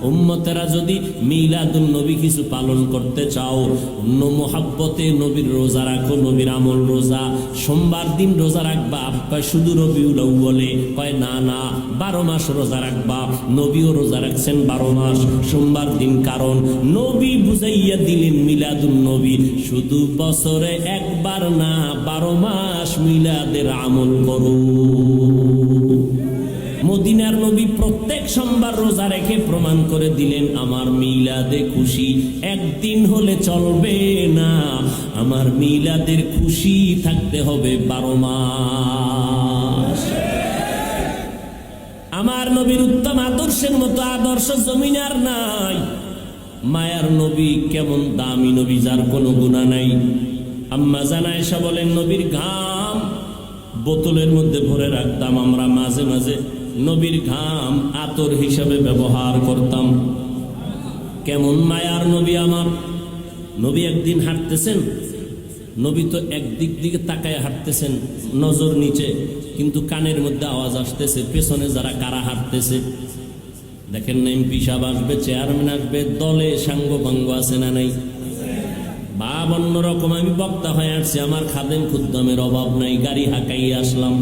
উম্মতেরা যদি মিলাদুন নবী কিছু পালন করতে চাও, মোহাব্বতে নবীর রোজা রাখো, নবীর আমল রোজা। সোমবার দিন রোজা রাখবা, কয় শুধু রবিউল আউয়ালে, কয় না না 12 মাস রোজা রাখবা। নবীও রোজা রাখছেন 12 মাস সোমবার দিন, কারণ নবী বুঝাইয়া দিলেন মিলাদুন নবী শুধু বছরে একবার না, 12 মাস মিলাদের আমল করো। মদিনার নবী প্রত্যেক সোমবার রোজা রেখে প্রমাণ করে দিলেন আমার মিলাদে খুশি একদিন হলে চলবে না, আমার মিলাদের খুশি থাকতে হবে 12 মাস। আমার নবীর উত্তম আদর্শের মতো আদর্শ জমিনে আর নাই। মায়ার নবী কেমন দামি নবী, যার কোনো গুনাহ নাই। আম্মা জান আয়েশা বলেন নবীর ঘাম বোতলের মধ্যে ভরে রাখতাম আমরা, মাঝে মাঝে নবীর ঘাম আতর হিসাবে ব্যবহার করতাম। কেমন মায়ার নবী আমার। নবী একদিন হাঁটতেছেন, নবী তো একদিক দিকে তাকায় হাঁটতেছেন, নজর নিচে, কিন্তু কানের মধ্যে আওয়াজ আসতেছে পেছনে যারা কারা হাঁটতেছে। দেখেন না, এমপি সাহেব আসবে, চেয়ারম্যান আসবে, দলে সাঙ্গ ভাঙ্গ আছে না নাই? ভাব অন্যরকম। আমি বক্তা হয়ে আসছি, আমার খাদেম খুদ্দামের অভাব নাই, গাড়ি হাঁকাইয়ে আসলাম।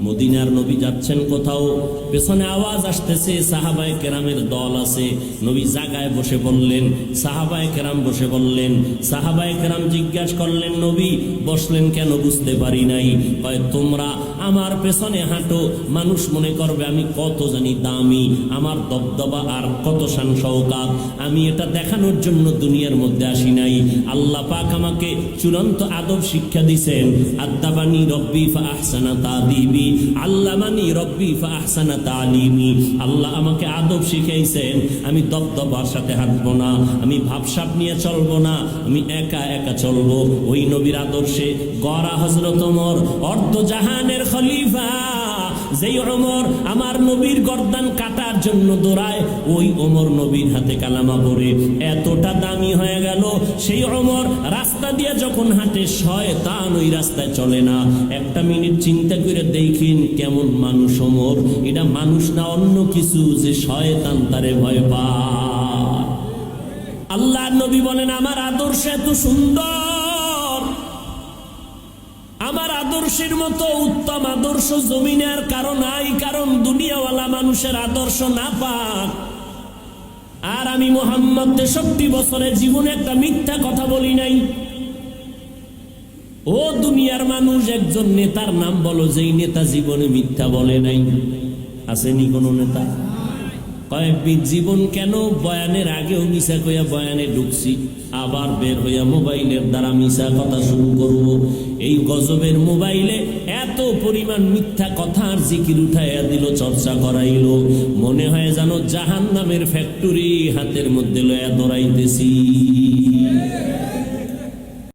মদিনার নবী যাচ্ছেন কোথাও, পেছনে আওয়াজ আসতেছে, সাহাবায়ে কেরামের দল আছে। নবী জায়গায় বসে বললেন, সাহাবায়ে কেরাম বসে বললেন। সাহাবায়ে কেরাম জিজ্ঞাসা করলেন নবী বসলেন কেন, বুঝতে পারি নাই। কয় তোমরা আমার পেছনে হাঁটো, মানুষ মনে করবে আমি কত জানি দামি, আমার দবদবা আর কত শান শওকাত। আমি এটা দেখানোর জন্য দুনিয়ার মধ্যে আসি নাই। আল্লাহ পাক আমাকে চূড়ান্ত আদব শিক্ষা দিয়েছেন। আদাবানি রব্বি ফা আহসানা তাদিবি, আল্লামানি রব্বি ফা আহসানা তালিমি। আল্লাহ আমাকে আদব শিখাইছেন, আমি দবদবার সাথে হাঁটবো না, আমি ভাবসাব নিয়ে চলবো না, আমি একা একা চলবো। ওই নবীর আদর্শে গড়া হযরত ওমর, অর্ধ জাহানের খলিফা। যেই ওমর আমার নবীর গর্দান কাটার জন্য দৌড়ায়, ওই ওমর নবীর হাতে কালামা পড়ে এতটা দামি হয়ে গেল। সেই ওমর রাস্তা দিয়ে যখন হাঁটে, শয়তান ওই রাস্তায় চলে না। একটা মিনিট চিন্তা করে দেখেন কেমন মানুষ ওমর। এটা মানুষ না অন্য কিছু, যে শয়তান তারে ভয় পায়। আল্লাহ নবী বলেন আমার আদর্শ এত সুন্দর, আমার আদর্শের মতো উত্তম আদর্শ জমিনে আর কারো নাই, কারণ দুনিয়াওয়ালা মানুষের আদর্শ না পাক। আর আমি মুহাম্মদ 63 বছরের জীবনে একটা মিথ্যা কথা বলি নাই। ও দুনিয়ার মানুষ, একজন নেতার নাম বলো যেই নেতা জীবনে মিথ্যা বলে নাই। আসেনি কোন নেতা? কয়েকবিধ জীবন কেন, বয়ানের আগেও মিশা কইয়া বয়ানে ঢুকছি, আবার বের হইয়া মোবাইলের দ্বারা মিশা কথা শুরু করব। এই গজবের মোবাইলে এত পরিমাণ মিথ্যা কথার জিকির উঠাইয়া দিল, চর্চা করাইল, মনে হয় যেন জাহান্নামের ফ্যাক্টরি হাতের মধ্যে লয়া দৌড়াইতেছি।